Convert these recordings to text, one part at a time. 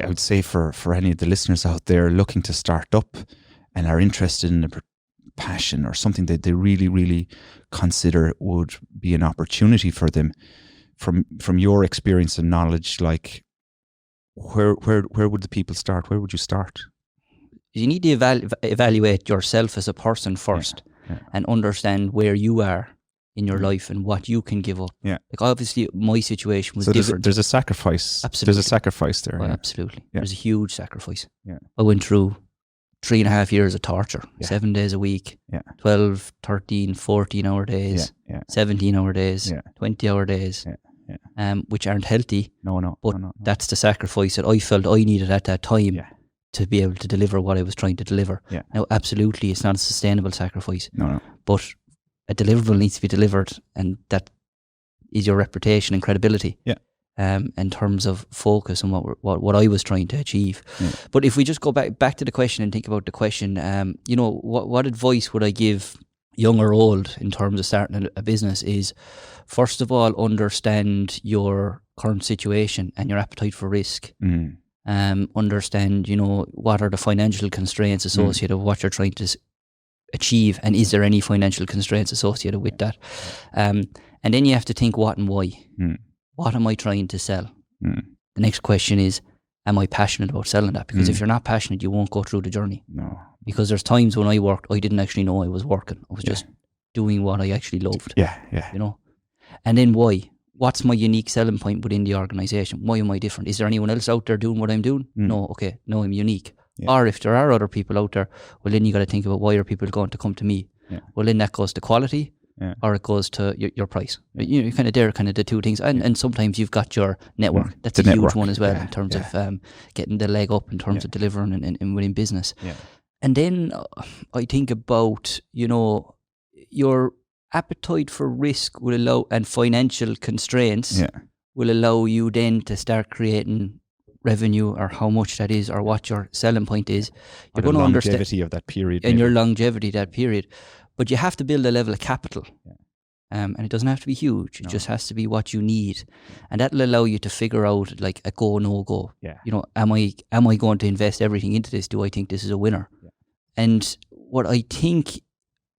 I would say for any of the listeners out there looking to start up and are interested in a passion or something that they really, really consider would be an opportunity for them, from your experience and knowledge, like where would the people start? Where would you start? You need to evaluate yourself as a person first, and understand where you are in your life and what you can give up. Yeah. Like obviously my situation was different. There's a sacrifice. Absolutely. There's a sacrifice there. Oh, absolutely. Yeah. There's a huge sacrifice. Yeah. I went through 3.5 years of torture, 7 days a week, 12, 13, 14-hour days, 17-hour days, 20-hour days, which aren't healthy. No. That's the sacrifice that I felt I needed at that time to be able to deliver what I was trying to deliver. Yeah. Now, absolutely, it's not a sustainable sacrifice. No. But a deliverable needs to be delivered, and that is your reputation and credibility. Yeah. In terms of focus and what I was trying to achieve. Yeah. But if we just go back to the question and think about the question, what advice would I give, young or old, in terms of starting a business is, first of all, understand your current situation and your appetite for risk. Understand, what are the financial constraints associated with what you're trying to achieve, and is there any financial constraints associated with that? And then you have to think what and why. What am I trying to sell? The next question is, am I passionate about selling that? Because if you're not passionate, you won't go through the journey. No. Because there's times when I worked, I didn't actually know I was working. I was just doing what I actually loved. Yeah. And then why? What's my unique selling point within the organisation? Why am I different? Is there anyone else out there doing what I'm doing? No. Okay. No, I'm unique. Yeah. Or if there are other people out there, well, then you got to think about, why are people going to come to me? Yeah. Well, then that goes to quality. Yeah. Or it goes to your price. Yeah. They're kind of the two things. And sometimes you've got your network. That's a huge one as well, in terms of getting the leg up in terms of delivering and winning business. Yeah. And then I think about, your appetite for risk will allow, and financial constraints will allow you then to start creating revenue, or how much that is, or what your selling point is. You're going to understand longevity of that period. And your longevity, that period. But you have to build a level of capital. Yeah. And it doesn't have to be huge. It just has to be what you need. And that'll allow you to figure out, like, a go, no go. Yeah. Am I going to invest everything into this? Do I think this is a winner? Yeah. And what I think,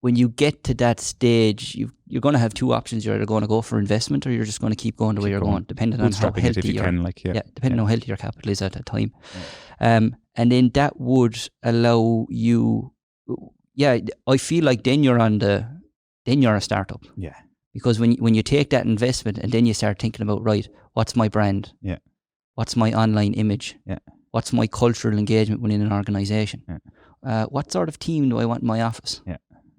when you get to that stage, you're going to have two options. You're either going to go for investment, or you're just going to keep going the way you're going, depending on how healthy depending on how healthy your capital is at that time. Yeah. And then that would allow you. I feel like then you're a startup. Yeah. Because when you take that investment and then you start thinking about, right, what's my brand? Yeah. What's my online image? Yeah. What's my cultural engagement within an organization? Yeah. What sort of team do I want in my office? Yeah.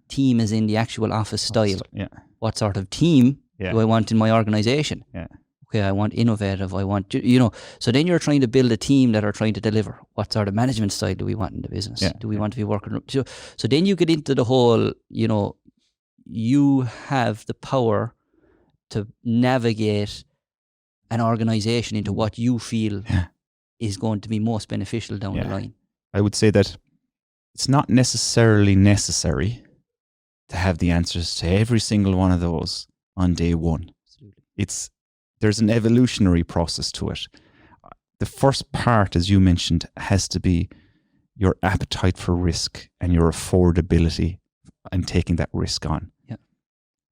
Team is in the actual office style. Yeah. What sort of team do I want in my organization? Yeah. Okay, I want innovative. I want, so then you're trying to build a team that are trying to deliver. What sort of management style do we want in the business? Yeah. Do we want to be working? So then you get into the whole, you have the power to navigate an organization into what you feel is going to be most beneficial down the line. I would say that it's not necessarily necessary to have the answers to every single one of those on day one. Absolutely. There's an evolutionary process to it. The first part, as you mentioned, has to be your appetite for risk and your affordability and taking that risk on. Yeah.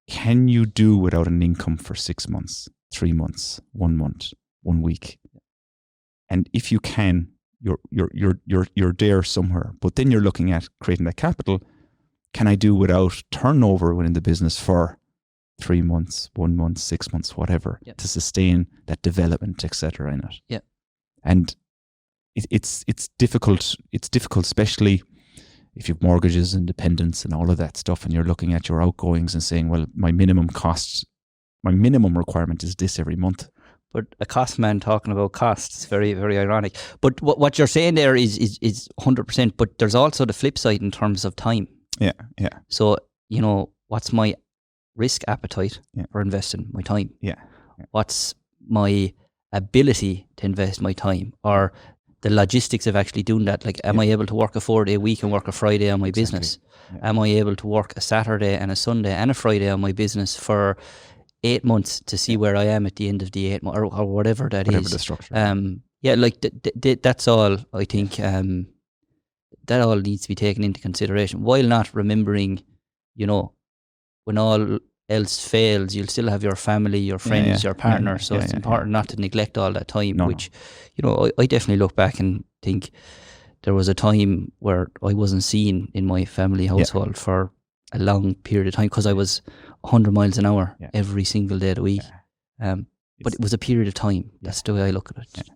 Can you do without an income for 6 months, 3 months, 1 month, 1 week? And if you can, you're there somewhere. But then you're looking at creating that capital. Can I do without turnover within the business for 3 months, 1 month, 6 months, whatever, to sustain that development, etc. in it? Yeah. And it's difficult. It's difficult, especially if you've mortgages and dependents and all of that stuff, and you're looking at your outgoings and saying, well, my minimum requirement is this every month. But a cost man talking about costs, it's very, very ironic. But what you're saying there is 100%, but there's also the flip side in terms of time. Yeah, yeah. So, what's my risk appetite for investing my time? Yeah. What's my ability to invest my time, or the logistics of actually doing that? Like, am I able to work a 4-day week and work a Friday on my business? Yeah. Am I able to work a Saturday and a Sunday and a Friday on my business for 8 months to see where I am at the end of the 8 months, or whatever that is? The structure. Yeah, like that's all. I think that all needs to be taken into consideration, while not remembering, when all else fails, you'll still have your family, your friends, your partner. So it's important not to neglect all that time. Which, I definitely look back and think there was a time where I wasn't seen in my family household for a long period of time because I was 100 miles an hour every single day of the week. But it was a period of time. That's the way I look at it.